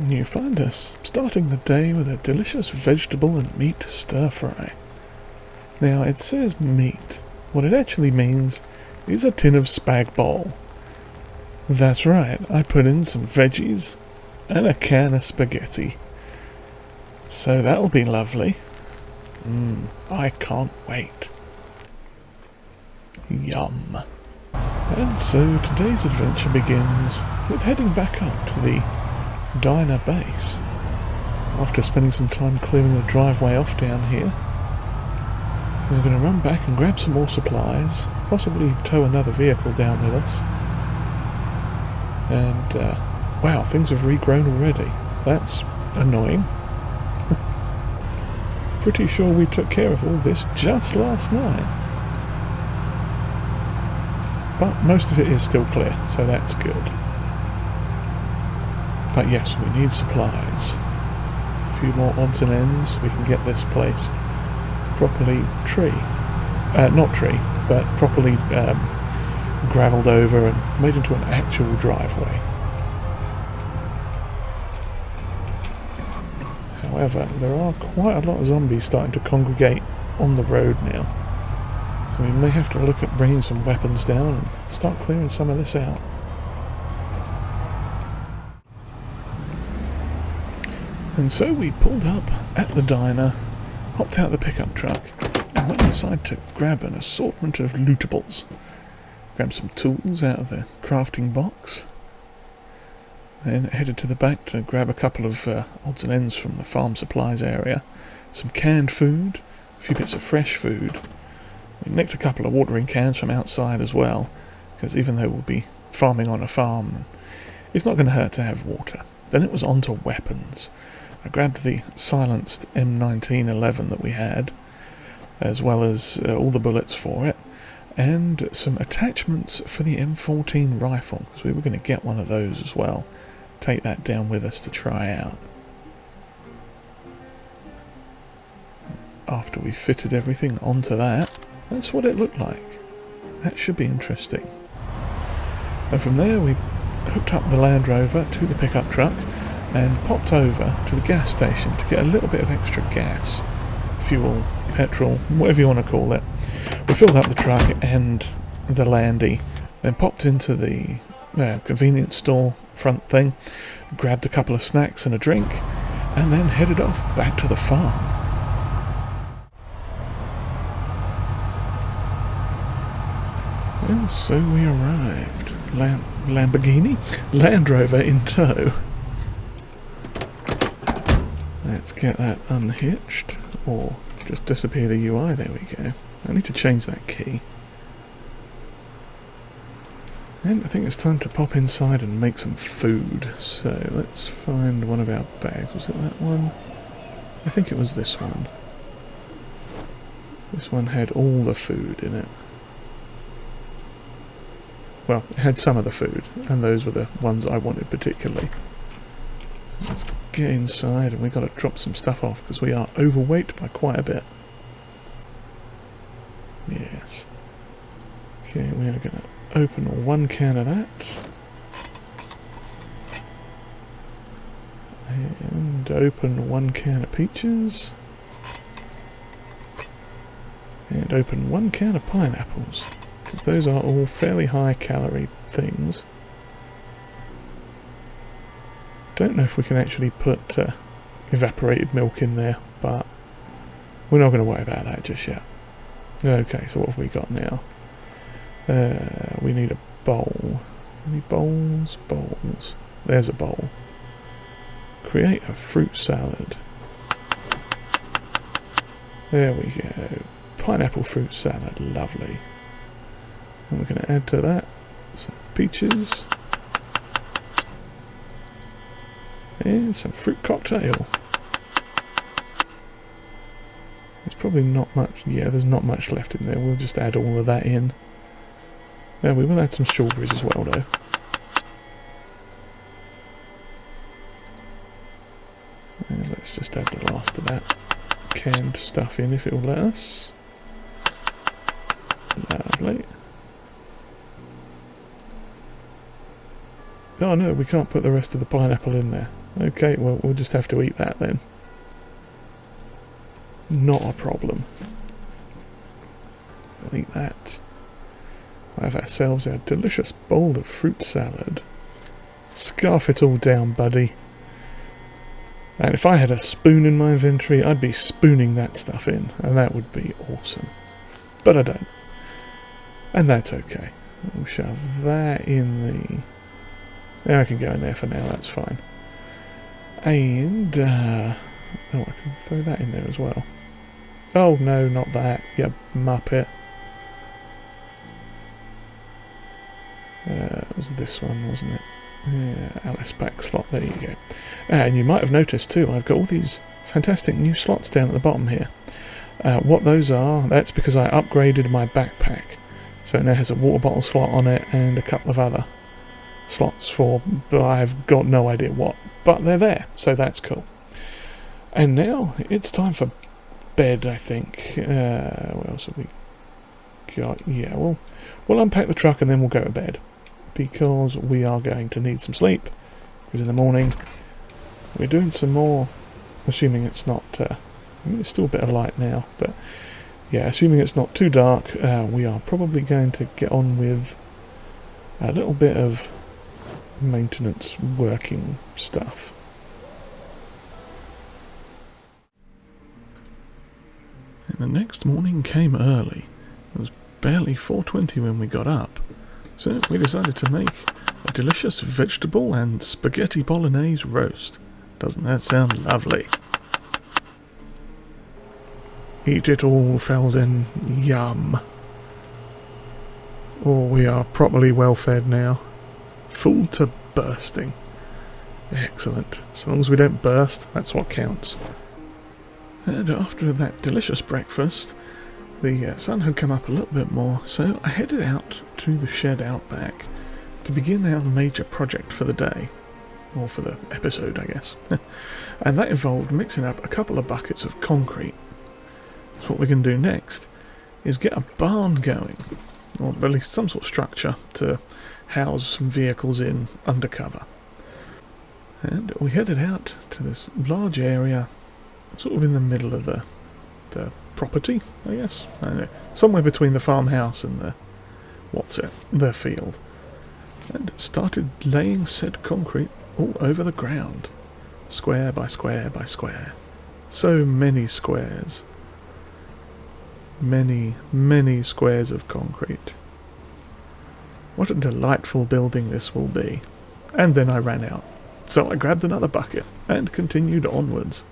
You find us starting the day with a delicious vegetable and meat stir-fry. Now, it says meat. What it actually means is a tin of spag bol. That's right, I put in some veggies and a can of spaghetti. So that'll be lovely. I can't wait. Yum. And so today's adventure begins with heading back up to the diner base. After spending some time clearing the driveway off down here, we're going to run back and grab some more supplies, possibly tow another vehicle down with us. And wow, things have regrown already. That's annoying. Pretty sure we took care of all this just last night. But most of it is still clear, so that's good. But yes, we need supplies. A few more odds and ends, we can get this place properly properly gravelled over and made into an actual driveway. However, there are quite a lot of zombies starting to congregate on the road now. So we may have to look at bringing some weapons down and start clearing some of this out. And so we pulled up at the diner, hopped out the pickup truck, and went inside to grab an assortment of lootables. Grabbed some tools out of the crafting box, then headed to the back to grab a couple of odds and ends from the farm supplies area, some canned food, a few bits of fresh food. We nicked a couple of watering cans from outside as well, because even though we'll be farming on a farm, it's not going to hurt to have water. Then it was on to weapons. I grabbed the silenced M1911 that we had, as well as all the bullets for it, and some attachments for the M14 rifle, because we were going to get one of those as well. Take that down with us to try out. After we fitted everything onto that, that's what it looked like. That should be interesting. And from there we hooked up the Land Rover to the pickup truck and popped over to the gas station to get a little bit of extra gas, fuel, petrol, whatever you want to call it. We filled up the truck and the Landy, then popped into the convenience store front thing, grabbed a couple of snacks and a drink, and then headed off back to the farm. And so we arrived. Land Rover in tow. Let's get that unhitched, or just disappear the UI, there we go. I need to change that key. And I think it's time to pop inside and make some food. So let's find one of our bags. Was it that one? I think it was this one. This one had all the food in it. Well, it had some of the food, and those were the ones I wanted particularly. So let's get inside, and we've got to drop some stuff off because we are overweight by quite a bit. Yes. Okay, we are going to open one can of that. And open one can of peaches. And open one can of pineapples, because those are all fairly high calorie things. Don't know if we can actually put evaporated milk in there, but we're not going to worry about that just yet. Okay, so what have we got now? We need a bowl. Any bowls? Bowls. There's a bowl. Create a fruit salad. There we go. Pineapple fruit salad. Lovely. And we're going to add to that some peaches. And some fruit cocktail. There's probably not much. Yeah, there's not much left in there. We'll just add all of that in. We will add some strawberries as well, though. And let's just add the last of that canned stuff in if it will let us. Lovely. Oh no, we can't put the rest of the pineapple in there. Okay, well, we'll just have to eat that then. Not a problem. We'll eat that. We'll have ourselves a delicious bowl of fruit salad. Scarf it all down, buddy. And if I had a spoon in my inventory, I'd be spooning that stuff in, and that would be awesome. But I don't. And that's okay. We'll shove that in the... Yeah, I can go in there for now, that's fine. And, oh, I can throw that in there as well. Oh, no, not that, you muppet. It was this one, wasn't it? Yeah, Alice back slot, there you go. And you might have noticed too, I've got all these fantastic new slots down at the bottom here. What those are, that's because I upgraded my backpack. So it now has a water bottle slot on it and a couple of other slots for, but I've got no idea what. But they're there, so that's cool. And now it's time for bed, I think. What else have we got? Yeah, we'll unpack the truck and then we'll go to bed. Because we are going to need some sleep. Because in the morning we're doing some more, assuming it's not, I mean, it's still a bit of light now, but yeah, assuming it's not too dark, we are probably going to get on with a little bit of maintenance working stuff. And the next morning came early. It was barely 4:20 when we got up. So we decided to make a delicious vegetable and spaghetti bolognese roast. Doesn't that sound lovely? Eat it all, Felden. Yum. Oh, we are properly well fed now. Full to bursting. Excellent. As long as we don't burst, that's what counts. And after that delicious breakfast, the sun had come up a little bit more, so I headed out to the shed out back to begin our major project for the day. Or for the episode, I guess. And that involved mixing up a couple of buckets of concrete. So what we're going to do next is get a barn going, or at least some sort of structure to house some vehicles in undercover. And we headed out to this large area, sort of in the middle of the property, I guess. I don't know, somewhere between the farmhouse and the field. And started laying said concrete all over the ground, square by square by square. So many squares. Many, many squares of concrete. What a delightful building this will be. And then I ran out. So I grabbed another bucket and continued onwards.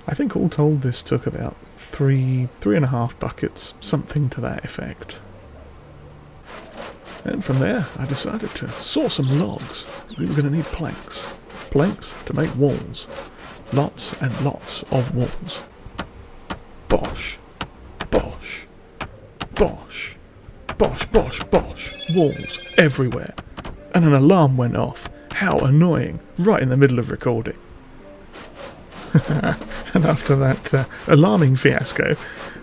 I think all told this took about three and a half buckets, something to that effect. And from there I decided to saw some logs. We were going to need planks. Planks to make walls. Lots and lots of walls. Bosh. Bosh. Bosh. Bosh, bosh, bosh. Walls everywhere. And an alarm went off. How annoying. Right in the middle of recording. And after that alarming fiasco,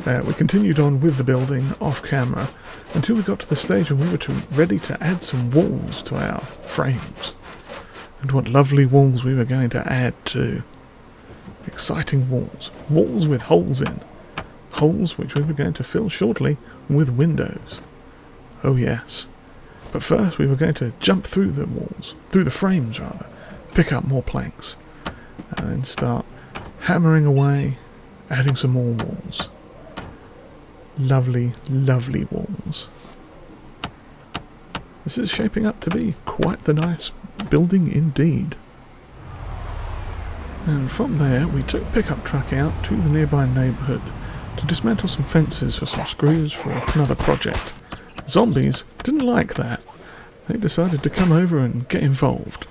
we continued on with the building off camera until we got to the stage when we were ready to add some walls to our frames. And what lovely walls we were going to add too. Exciting walls. Walls with holes in. Holes which we were going to fill shortly with windows. Oh yes. But first we were going to jump through the walls, through the frames rather, pick up more planks, and then start hammering away, adding some more walls. Lovely, lovely walls. This is shaping up to be quite the nice building indeed. And from there we took the pickup truck out to the nearby neighbourhood to dismantle some fences for some screws for another project. Zombies didn't like that. They decided to come over and get involved,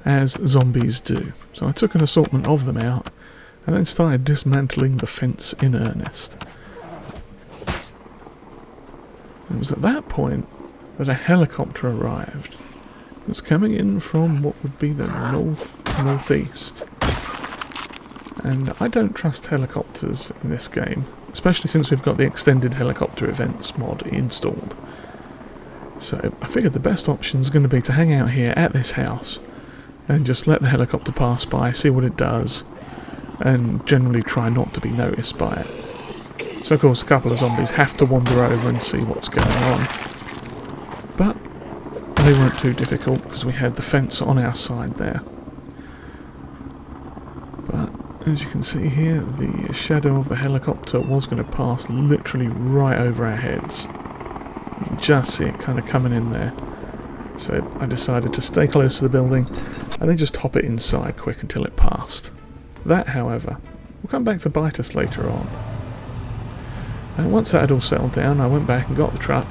as zombies do. So I took an assortment of them out and then started dismantling the fence in earnest. It was at that point that a helicopter arrived. It was coming in from what would be the northeast. And I don't trust helicopters in this game, especially since we've got the extended helicopter events mod installed. So I figured the best option is going to be to hang out here at this house and just let the helicopter pass by, see what it does, and generally try not to be noticed by it. So of course a couple of zombies have to wander over and see what's going on. But they weren't too difficult because we had the fence on our side there. But as you can see here, the shadow of the helicopter was going to pass literally right over our heads. You can just see it kind of coming in there. So I decided to stay close to the building and then just hop it inside quick until it passed. That, however, will come back to bite us later on. And once that had all settled down, I went back and got the truck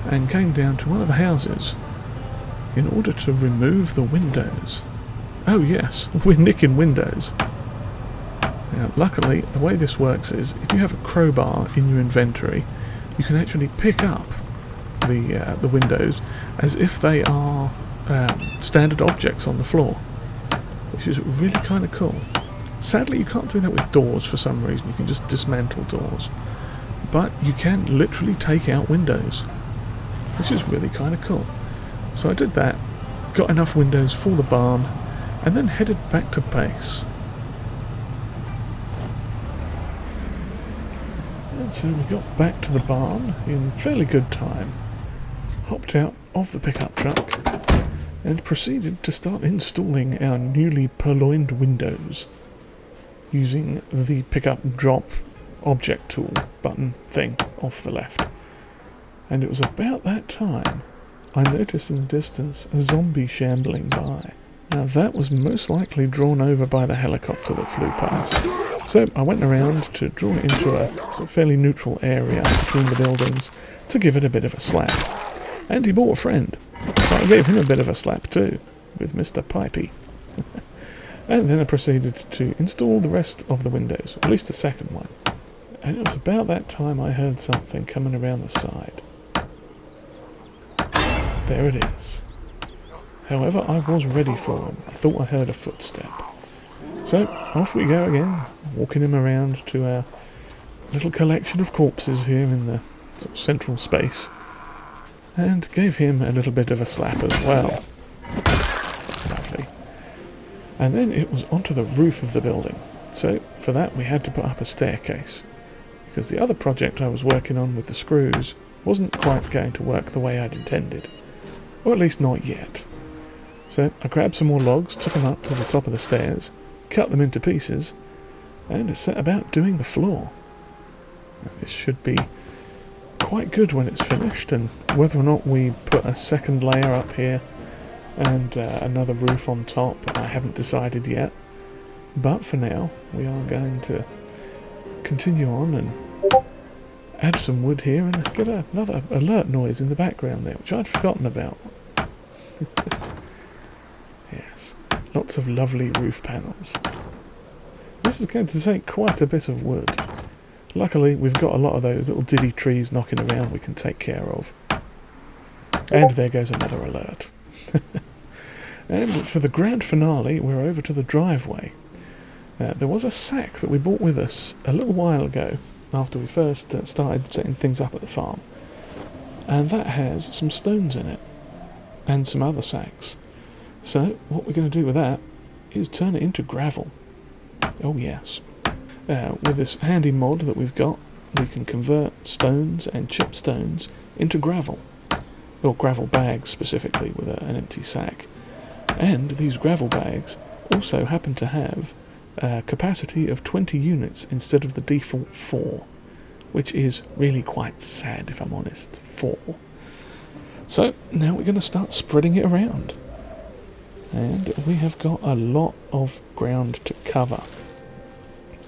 and came down to one of the houses in order to remove the windows. Oh yes, we're nicking windows. Now, luckily, the way this works is if you have a crowbar in your inventory, you can actually pick up the windows as if they are standard objects on the floor, which is really kind of cool. Sadly, you can't do that with doors for some reason. You can just dismantle doors, but you can literally take out windows, which is really kind of cool. So I did that, got enough windows for the barn, and then headed back to base. And so we got back to the barn in fairly good time, hopped out of the pickup truck, and proceeded to start installing our newly purloined windows using the pickup drop object tool button thing off the left. And it was about that time I noticed in the distance a zombie shambling by. Now that was most likely drawn over by the helicopter that flew past. So I went around to draw it into a sort of fairly neutral area between the buildings to give it a bit of a slap. And he brought a friend, so I gave him a bit of a slap too, with Mr. Pipey. And then I proceeded to install the rest of the windows, at least the second one. And it was about that time I heard something coming around the side. There it is. However, I was ready for him. I thought I heard a footstep. So, off we go again, walking him around to our little collection of corpses here in the sort of central space. And gave him a little bit of a slap as well. Lovely. And then it was onto the roof of the building. So, for that we had to put up a staircase, because the other project I was working on with the screws wasn't quite going to work the way I'd intended. Or at least not yet. So I grabbed some more logs, took them up to the top of the stairs, cut them into pieces, and set about doing the floor. Now, this should be quite good when it's finished, and whether or not we put a second layer up here and another roof on top, I haven't decided yet. But for now, we are going to continue on and add some wood here and get another alert noise in the background there, which I'd forgotten about. Yes, lots of lovely roof panels. This is going to take quite a bit of wood. Luckily, we've got a lot of those little diddy trees knocking around we can take care of. And there goes another alert. And for the grand finale, we're over to the driveway. There was a sack that we brought with us a little while ago, after we first started setting things up at the farm. And that has some stones in it, and some other sacks. So, what we're going to do with that is turn it into gravel. Oh yes. With this handy mod that we've got, we can convert stones and chipped stones into gravel. Or gravel bags specifically, with an empty sack. And these gravel bags also happen to have a capacity of 20 units instead of the default 4. Which is really quite sad, if I'm honest. 4. So, now we're going to start spreading it around. And we have got a lot of ground to cover.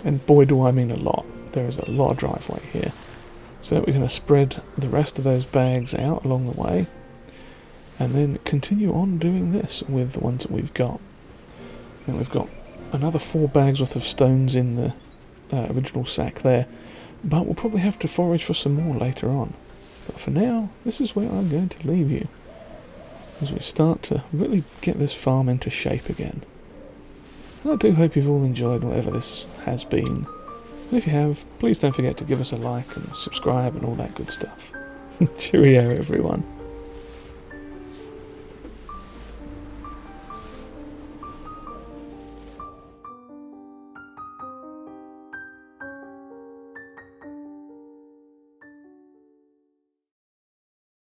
And boy do I mean a lot. There is a lot of driveway here. So we're going to spread the rest of those bags out along the way. And then continue on doing this with the ones that we've got. And we've got another 4 bags worth of stones in the original sack there. But we'll probably have to forage for some more later on. But for now, this is where I'm going to leave you, as we start to really get this farm into shape again. And I do hope you've all enjoyed whatever this has been. And if you have, please don't forget to give us a like and subscribe and all that good stuff. Cheerio, everyone.